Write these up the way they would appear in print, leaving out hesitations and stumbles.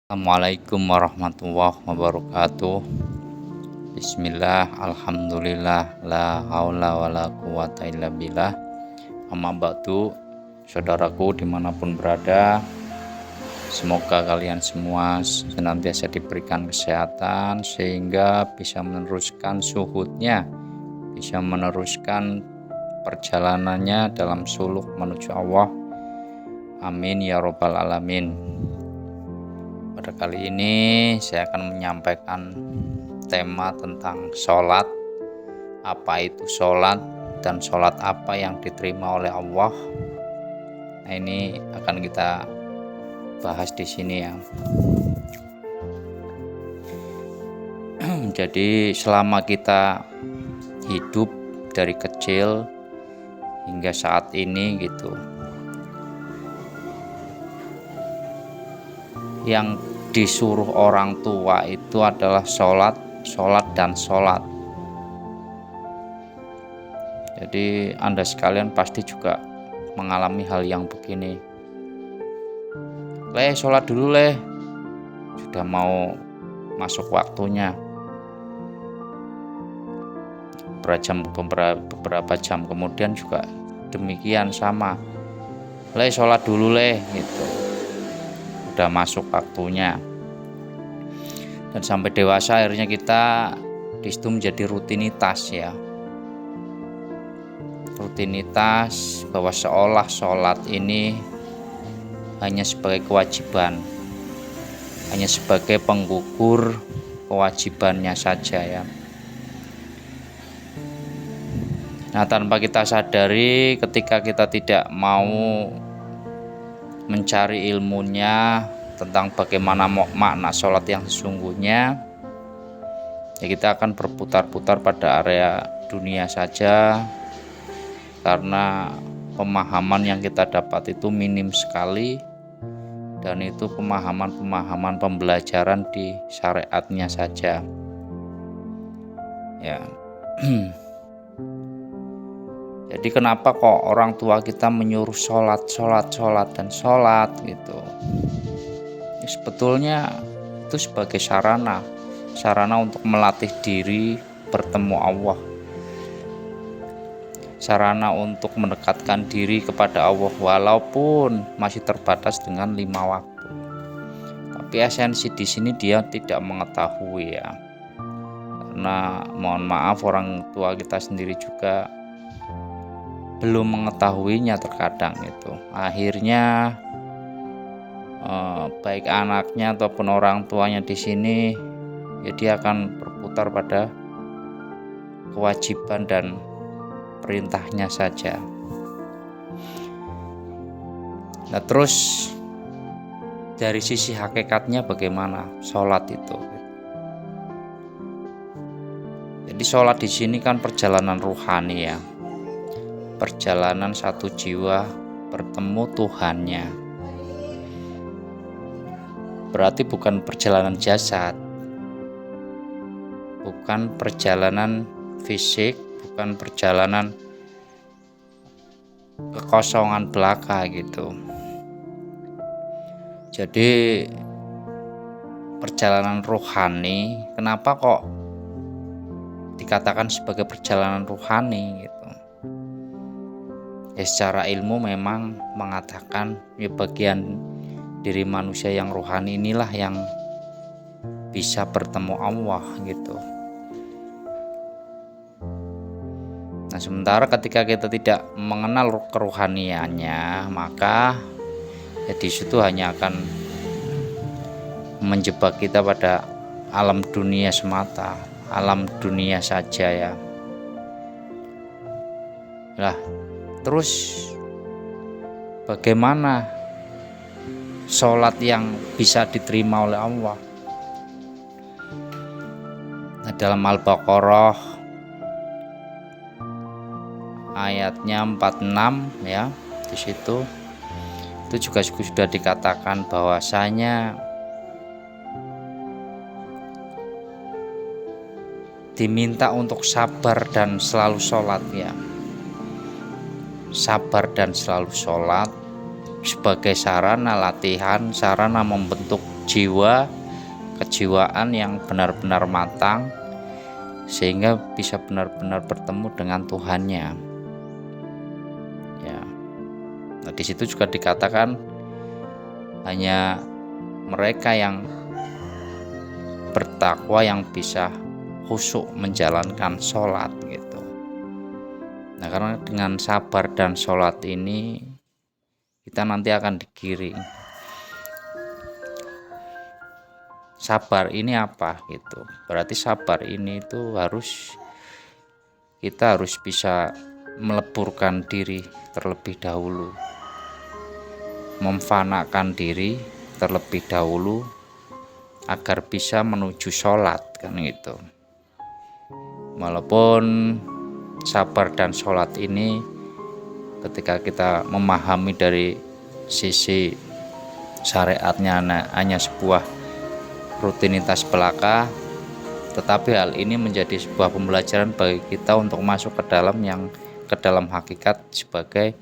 Assalamualaikum warahmatullahi wabarakatuh. Bismillah, alhamdulillah, la haula wala quwata illa billah. Amma ba'du, saudaraku dimanapun berada, semoga kalian semua senantiasa diberikan kesehatan sehingga bisa meneruskan suhudnya, bisa meneruskan perjalanannya dalam suluk menuju Allah. Amin ya robbal alamin. Pada kali ini saya akan menyampaikan tema tentang sholat. Apa itu sholat dan sholat apa yang diterima oleh Allah? Nah, ini akan kita bahas di sini ya. Jadi selama kita hidup dari kecil hingga saat ini gitu, yang disuruh orang tua itu adalah sholat dan sholat. Jadi Anda sekalian pasti juga mengalami hal yang begini. Sholat dulu sudah mau masuk waktunya. Beberapa jam kemudian juga demikian sama. Sholat dulu gitu. Udah masuk waktunya. Dan sampai dewasa akhirnya kita disitu menjadi rutinitas ya. Rutinitas bahwa seolah sholat ini hanya sebagai kewajiban, hanya sebagai penggugur kewajibannya saja ya. Nah, tanpa kita sadari, ketika kita tidak mau mencari ilmunya tentang bagaimana makna sholat yang sesungguhnya, ya kita akan berputar-putar pada area dunia saja, karena pemahaman yang kita dapat itu minim sekali, dan itu pemahaman pembelajaran di syariatnya saja ya. Jadi kenapa kok orang tua kita menyuruh sholat dan sholat gitu? Ya, sebetulnya itu sebagai sarana untuk melatih diri bertemu Allah, sarana untuk mendekatkan diri kepada Allah walaupun masih terbatas dengan 5 waktu. Tapi esensi di sini dia tidak mengetahui ya, karena mohon maaf orang tua kita sendiri juga belum mengetahuinya terkadang itu. Akhirnya baik anaknya ataupun orang tuanya di sini ya dia akan berputar pada kewajiban dan perintahnya saja. Nah, terus dari sisi hakikatnya bagaimana sholat itu? Jadi sholat di sini kan perjalanan ruhani ya. Perjalanan satu jiwa bertemu Tuhannya. Berarti bukan perjalanan jasad, bukan perjalanan fisik, bukan perjalanan kekosongan belaka gitu. Jadi perjalanan rohani, kenapa kok dikatakan sebagai perjalanan rohani gitu? Ya, secara ilmu memang mengatakan ya bagian diri manusia yang rohani inilah yang bisa bertemu Allah gitu. Nah, sementara ketika kita tidak mengenal kerohaniannya, maka ya di situ hanya akan menjebak kita pada alam dunia semata, alam dunia saja ya. Lah, terus bagaimana sholat yang bisa diterima oleh Allah? Nah, dalam Al-Baqarah ayatnya 46 ya, di situ itu juga sudah dikatakan bahwasanya diminta untuk sabar dan selalu sholat ya. Sabar dan selalu sholat sebagai sarana latihan, sarana membentuk kejiwaan yang benar-benar matang, sehingga bisa benar-benar bertemu dengan Tuhannya. Ya. Nah, di situ juga dikatakan hanya mereka yang bertakwa yang bisa khusyuk menjalankan sholat gitu. Nah, karena dengan sabar dan sholat ini kita nanti akan digiring. Sabar ini apa gitu? Berarti sabar ini itu kita harus bisa meleburkan diri terlebih dahulu, memfanakan diri terlebih dahulu agar bisa menuju sholat kan gitu. Walaupun sabar dan sholat ini ketika kita memahami dari sisi syariatnya hanya sebuah rutinitas belaka, tetapi hal ini menjadi sebuah pembelajaran bagi kita untuk masuk ke dalam hakikat sebagai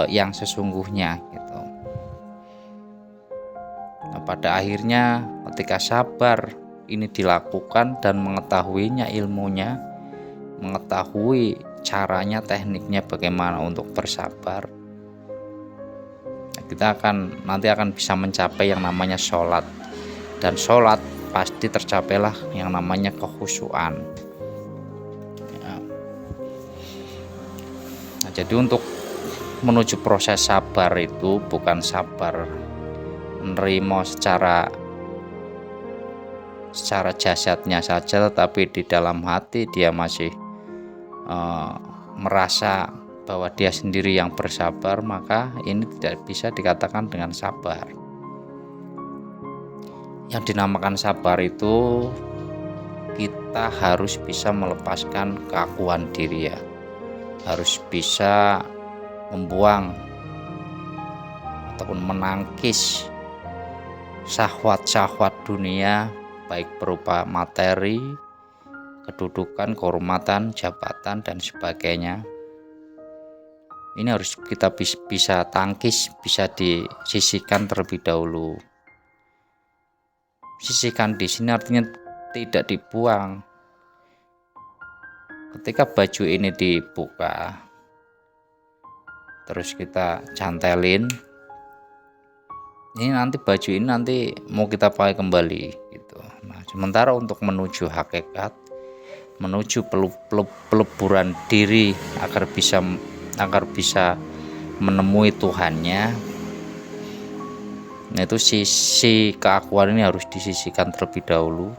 yang sesungguhnya gitu. Nah, pada akhirnya ketika sabar ini dilakukan dan mengetahuinya ilmunya, mengetahui caranya, tekniknya bagaimana untuk bersabar, kita nanti akan bisa mencapai yang namanya sholat. Dan sholat pasti tercapailah yang namanya kekhusyuan ya. Nah, jadi untuk menuju proses sabar itu bukan sabar menerima secara jasadnya saja, tetapi di dalam hati dia masih merasa bahwa dia sendiri yang bersabar, maka ini tidak bisa dikatakan dengan sabar. Yang dinamakan sabar itu kita harus bisa melepaskan keakuan diri ya, harus bisa membuang ataupun menangkis syahwat-syahwat dunia, baik berupa materi, kedudukan, kehormatan, jabatan, dan sebagainya. Ini harus kita bisa tangkis, bisa disisihkan terlebih dahulu. Sisihkan di sini artinya tidak dibuang. Ketika baju ini dibuka, terus kita cantelin, ini nanti baju ini nanti mau kita pakai kembali gitu. Nah, sementara untuk menuju hakikat, menuju peleburan diri agar bisa menemui Tuhannya, nah itu sisi keakuan ini harus disisihkan terlebih dahulu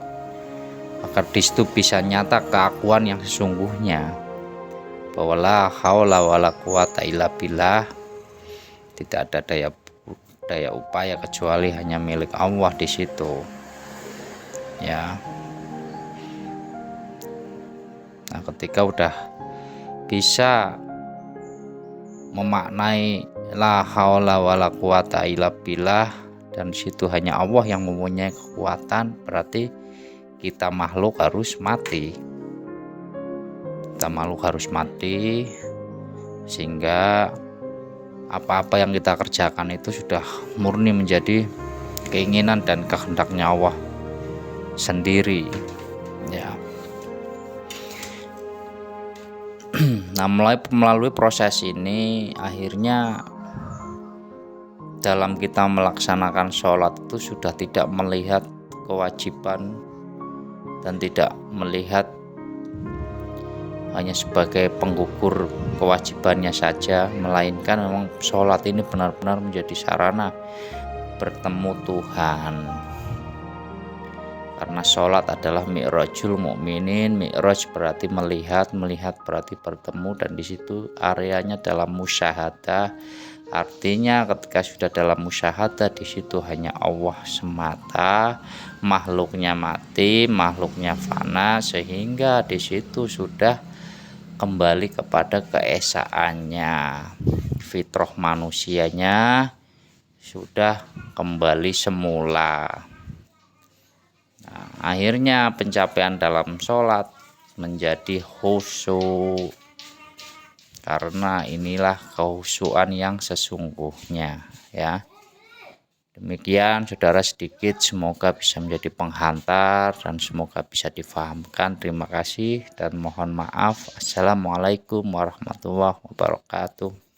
agar di situ bisa nyata keakuan yang sesungguhnya, bahwa la haula wala quwata illa billah, tidak ada daya upaya kecuali hanya milik Allah di situ ya. Nah, ketika udah bisa memaknai la haula wala quwata illa billah, dan situ hanya Allah yang mempunyai kekuatan, berarti kita makhluk harus mati. Sehingga apa-apa yang kita kerjakan itu sudah murni menjadi keinginan dan kehendaknya Allah sendiri ya. Nah, melalui proses ini akhirnya dalam kita melaksanakan sholat itu sudah tidak melihat kewajiban dan tidak melihat hanya sebagai penggugur kewajibannya saja, melainkan memang sholat ini benar-benar menjadi sarana bertemu Tuhan. Karena sholat adalah mi'rajul mukminin, mi'raj berarti melihat berarti bertemu, dan di situ areanya dalam musyahadah. Artinya ketika sudah dalam musyahadah, di situ hanya Allah semata, makhluknya mati, makhluknya fana, sehingga di situ sudah kembali kepada keesaannya, fitrah manusianya sudah kembali semula. Nah, akhirnya pencapaian dalam sholat menjadi khusyuk, karena inilah kehusyuan yang sesungguhnya ya. Demikian saudara sedikit, semoga bisa menjadi penghantar dan semoga bisa difahamkan. Terima kasih dan mohon maaf. Assalamualaikum warahmatullahi wabarakatuh.